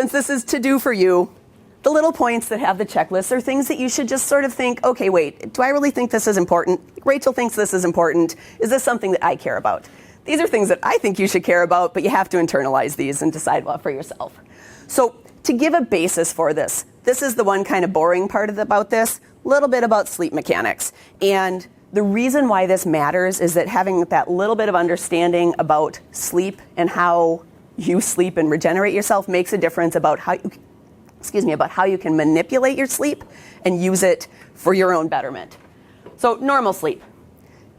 since this is to do for you, the little points that have the checklists are things that you should just sort of think, okay, wait, do I really think this is important? Rachel thinks this is important. Is this something that I care about? These are things that I think you should care about, but you have to internalize these and decide well for yourself. So to give a basis for this is the one kind of boring part about this, a little bit about sleep mechanics. And the reason why this matters is that having that little bit of understanding about sleep and how you sleep and regenerate yourself makes a difference about how you can manipulate your sleep and use it for your own betterment. So normal sleep.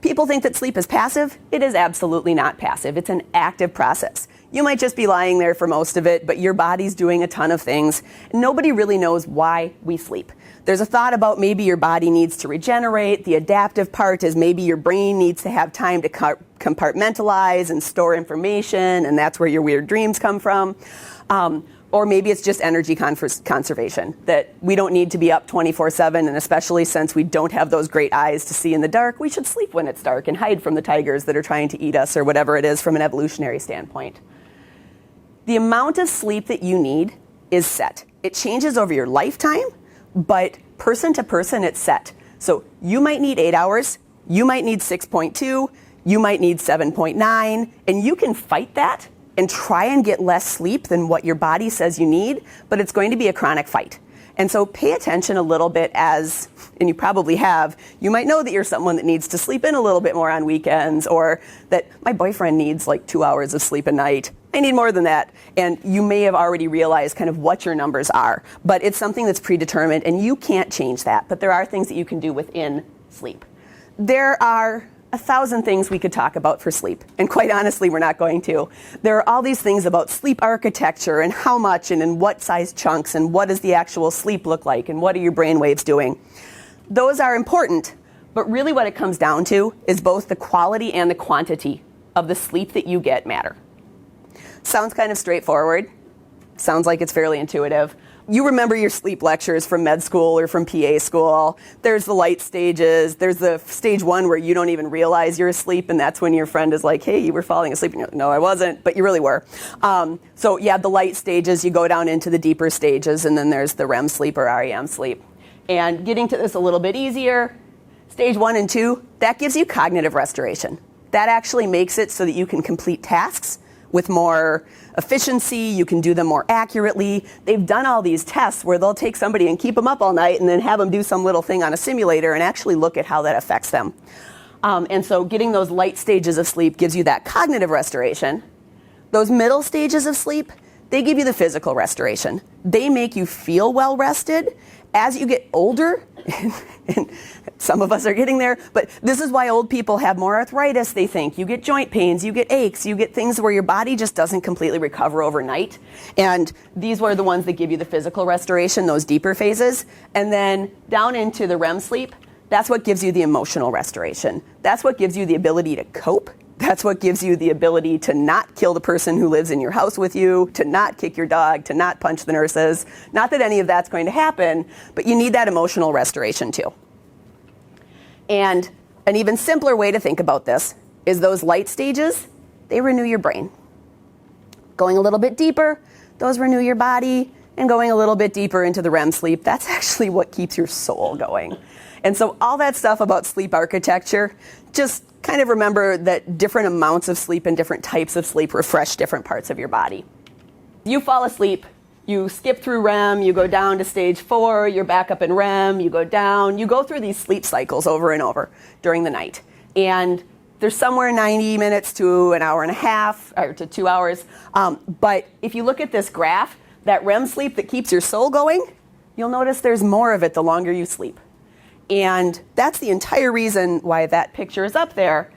People think that sleep is passive. It is absolutely not passive. It's an active process. You might just be lying there for most of it, but your body's doing a ton of things. Nobody really knows why we sleep. There's a thought about maybe your body needs to regenerate. The adaptive part is maybe your brain needs to have time to compartmentalize and store information, and that's where your weird dreams come from. Or maybe it's just energy conservation, that we don't need to be up 24/7, and especially since we don't have those great eyes to see in the dark, we should sleep when it's dark and hide from the tigers that are trying to eat us or whatever it is from an evolutionary standpoint. The amount of sleep that you need is set. It changes over your lifetime, but person to person it's set. So you might need 8 hours, you might need 6.2, you might need 7.9, and you can fight that and try and get less sleep than what your body says you need, but it's going to be a chronic fight. And so pay attention a little bit as, and you probably have, you might know that you're someone that needs to sleep in a little bit more on weekends, or that my boyfriend needs like 2 hours of sleep a night. I need more than that. And you may have already realized kind of what your numbers are, but it's something that's predetermined and you can't change that. But there are things that you can do within sleep. There are 1,000 things we could talk about for sleep, and quite honestly, we're not going to. There are all these things about sleep architecture and how much and in what size chunks and what does the actual sleep look like and what are your brain waves doing. Those are important, but really what it comes down to is both the quality and the quantity of the sleep that you get matter. Sounds kind of straightforward. Sounds like it's fairly intuitive. You remember your sleep lectures from med school or from PA school. There's the light stages. There's the stage 1 where you don't even realize you're asleep, and that's when your friend is like, hey, you were falling asleep. And you're like, no, I wasn't, but you really were. So yeah, the light stages, you go down into the deeper stages, and then there's the REM sleep or REM sleep. And getting to this a little bit easier, stage 1 and 2, that gives you cognitive restoration. That actually makes it so that you can complete tasks with more efficiency, you can do them more accurately. They've done all these tests where they'll take somebody and keep them up all night and then have them do some little thing on a simulator and actually look at how that affects them. And so getting those light stages of sleep gives you that cognitive restoration. Those middle stages of sleep, they give you the physical restoration. They make you feel well rested. As you get older, and some of us are getting there, but this is why old people have more arthritis, they think. You get joint pains, you get aches, you get things where your body just doesn't completely recover overnight. And these were the ones that give you the physical restoration, those deeper phases. And then down into the REM sleep, that's what gives you the emotional restoration. That's what gives you the ability to cope. That's what gives you the ability to not kill the person who lives in your house with you, to not kick your dog, to not punch the nurses. Not that any of that's going to happen, but you need that emotional restoration too. And an even simpler way to think about this is those light stages, they renew your brain. Going a little bit deeper, those renew your body, and going a little bit deeper into the REM sleep, that's actually what keeps your soul going. And so all that stuff about sleep architecture, just kind of remember that different amounts of sleep and different types of sleep refresh different parts of your body. You fall asleep, you skip through REM, you go down to stage 4, you're back up in REM, you go down, you go through these sleep cycles over and over during the night. And there's somewhere 90 minutes to an hour and a half, or to 2 hours. But if you look at this graph, that REM sleep that keeps your soul going, you'll notice there's more of it the longer you sleep. And that's the entire reason why that picture is up there.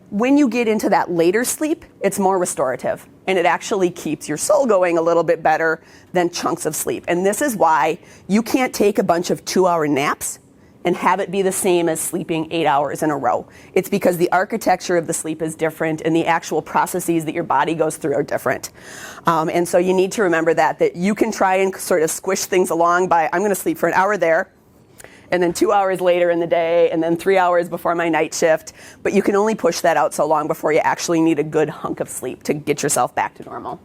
When you get into that later sleep, it's more restorative. And it actually keeps your soul going a little bit better than chunks of sleep. And this is why you can't take a bunch of 2-hour naps and have it be the same as sleeping 8 hours in a row. It's because the architecture of the sleep is different and the actual processes that your body goes through are different. And so you need to remember that you can try and sort of squish things along by, I'm going to sleep for an hour there, and then 2 hours later in the day, and then 3 hours before my night shift. But you can only push that out so long before you actually need a good hunk of sleep to get yourself back to normal.